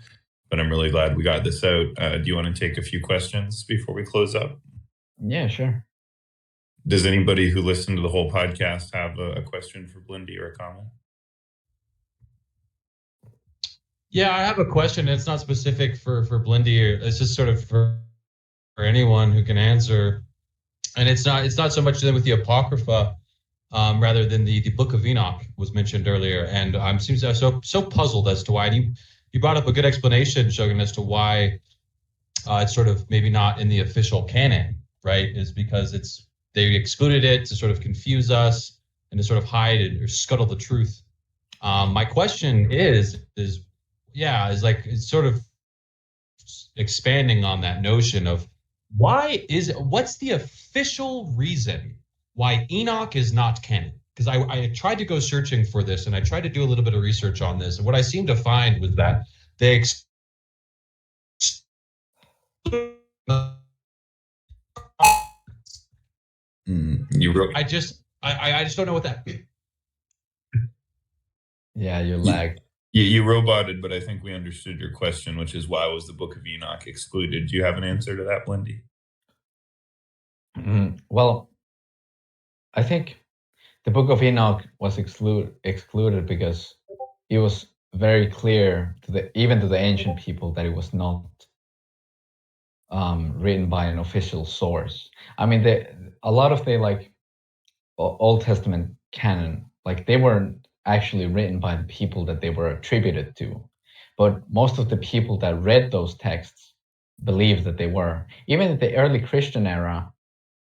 [SPEAKER 1] But I'm really glad we got this out. Do you want to take a few questions before we close up?
[SPEAKER 2] Yeah, sure.
[SPEAKER 1] Does anybody who listened to the whole podcast have a question for Blindi or a comment?
[SPEAKER 3] Yeah, I have a question. It's not specific for Blindi. It's just sort of for anyone who can answer. And it's not so much then with the Apocrypha, rather than the Book of Enoch was mentioned earlier. And I'm so puzzled as to why. And you brought up a good explanation, Shogun, as to why it's sort of maybe not in the official canon, right? Is because they excluded it to sort of confuse us and to sort of hide or scuttle the truth. My question is it's sort of expanding on that notion of what's the official reason why Enoch is not canon? Because I tried to go searching for this, and I tried to do a little bit of research on this, and what I seemed to find was that they I just don't know what that.
[SPEAKER 2] Yeah, you lagged.
[SPEAKER 1] You roboted, but I think we understood your question, which is why was the Book of Enoch excluded? Do you have an answer to that, Blindi?
[SPEAKER 2] Well, I think the Book of Enoch was excluded because it was very clear even to the ancient people that it was not written by an official source. I mean, a lot of the Old Testament canon, they weren't actually written by the people that they were attributed to, but most of the people that read those texts believed that they were. Even in the early Christian era,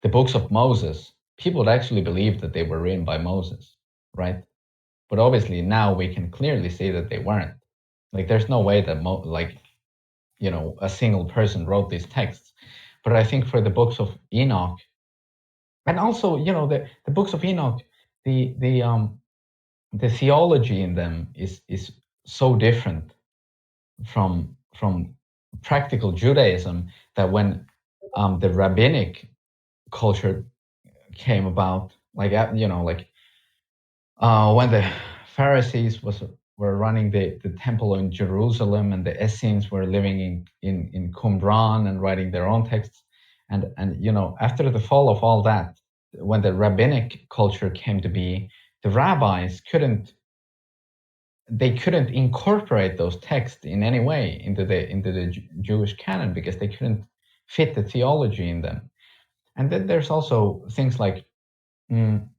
[SPEAKER 2] the books of Moses, people actually believed that they were written by Moses, right? But obviously now we can clearly see that they weren't. There's no way that a single person wrote these texts. But I think for the books of Enoch, and also the books of Enoch, the theology in them is so different from practical Judaism that when the rabbinic culture came about, when the Pharisees were running the temple in Jerusalem, and the Essenes were living in Qumran and writing their own texts, and after the fall of all that, when the rabbinic culture came to be, the rabbis couldn't incorporate those texts in any way into the Jewish canon because they couldn't fit the theology in them. And then there's also things like even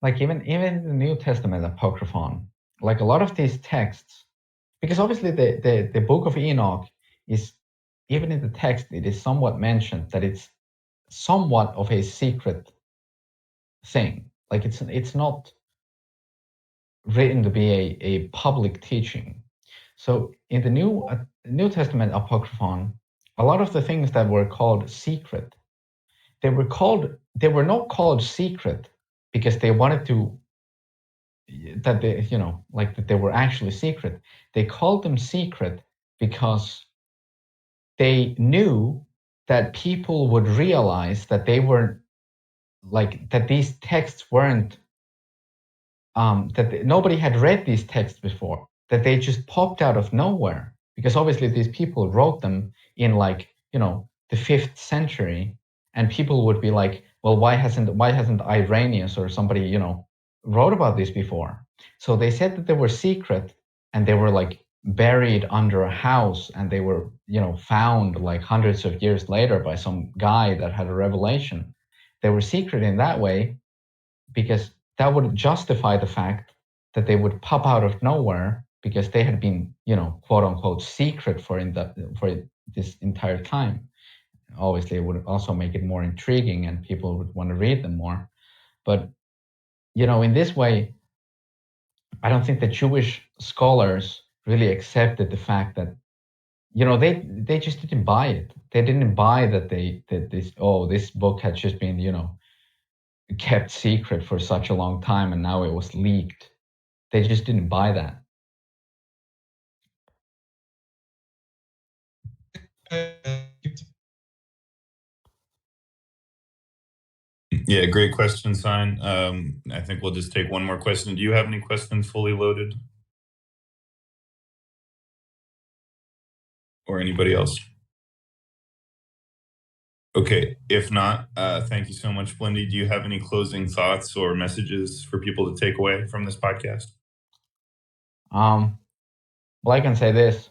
[SPEAKER 2] the New Testament Apocryphon, a lot of these texts, because obviously the Book of Enoch is, even in the text, it is somewhat mentioned that it's somewhat of a secret thing. It's not written to be a public teaching. So in the New Testament Apocryphon, a lot of the things that were called secret, they were not called secret because they wanted to, that they were actually secret. They called them secret because they knew that people would realize that they were that these texts weren't nobody had read these texts before, that they just popped out of nowhere, because obviously these people wrote them in the 5th century, and people would be like, well, why hasn't Irenaeus or somebody wrote about this before? So they said that they were secret, and they were buried under a house, and they were found hundreds of years later by some guy that had a revelation. They were secret in that way because that would justify the fact that they would pop out of nowhere because they had been, quote unquote, secret for this entire time. Obviously, it would also make it more intriguing and people would want to read them more. But, in this way, I don't think the Jewish scholars really accepted the fact that, they just didn't buy it. They didn't buy that this book had just been, kept secret for such a long time and now it was leaked. They just didn't buy that.
[SPEAKER 1] Yeah, great question, Sign. I think we'll just take one more question. Do you have any questions fully loaded? Or anybody else? Okay, if not, thank you so much, Blindi. Do you have any closing thoughts or messages for people to take away from this podcast?
[SPEAKER 2] Well, I can say this.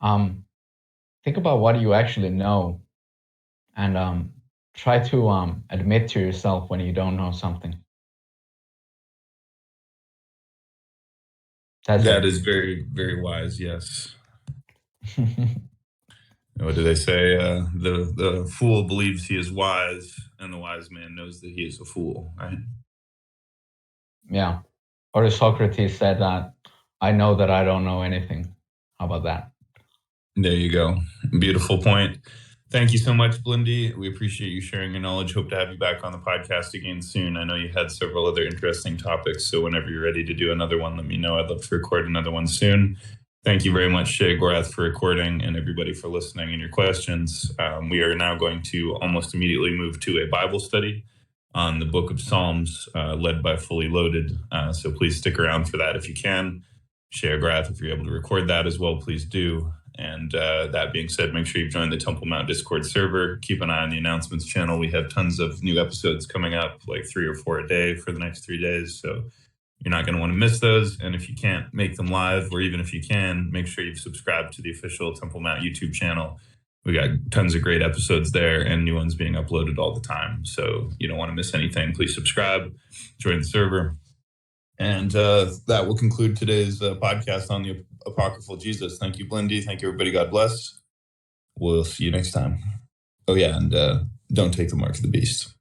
[SPEAKER 2] Think about what you actually know and try to admit to yourself when you don't know something.
[SPEAKER 1] That is very, very wise, yes. What do they say? The fool believes he is wise, and the wise man knows that he is a fool, right?
[SPEAKER 2] Yeah. Or as Socrates said that, I know that I don't know anything. How about that?
[SPEAKER 1] There you go. Beautiful point. Thank you so much, Blindi. We appreciate you sharing your knowledge. Hope to have you back on the podcast again soon. I know you had several other interesting topics, so whenever you're ready to do another one, let me know. I'd love to record another one soon. Thank you very much, Shay Gorath, for recording and everybody for listening and your questions. We are now going to almost immediately move to a Bible study on the book of Psalms, led by Fully Loaded. So please stick around for that if you can. Shay Gorath, if you're able to record that as well, please do. And that being said, make sure you join the Temple Mount Discord server. Keep an eye on the announcements channel. We have tons of new episodes coming up, like 3 or 4 a day for the next 3 days. So you're not going to want to miss those. And if you can't make them live, or even if you can, make sure you've subscribed to the official Temple Mount YouTube channel. We got tons of great episodes there and new ones being uploaded all the time. So you don't want to miss anything. Please subscribe, join the server. And that will conclude today's podcast on the Apocryphal Jesus. Thank you, Blindi. Thank you, everybody. God bless. We'll see you next time. Oh, yeah, and don't take the mark of the beast.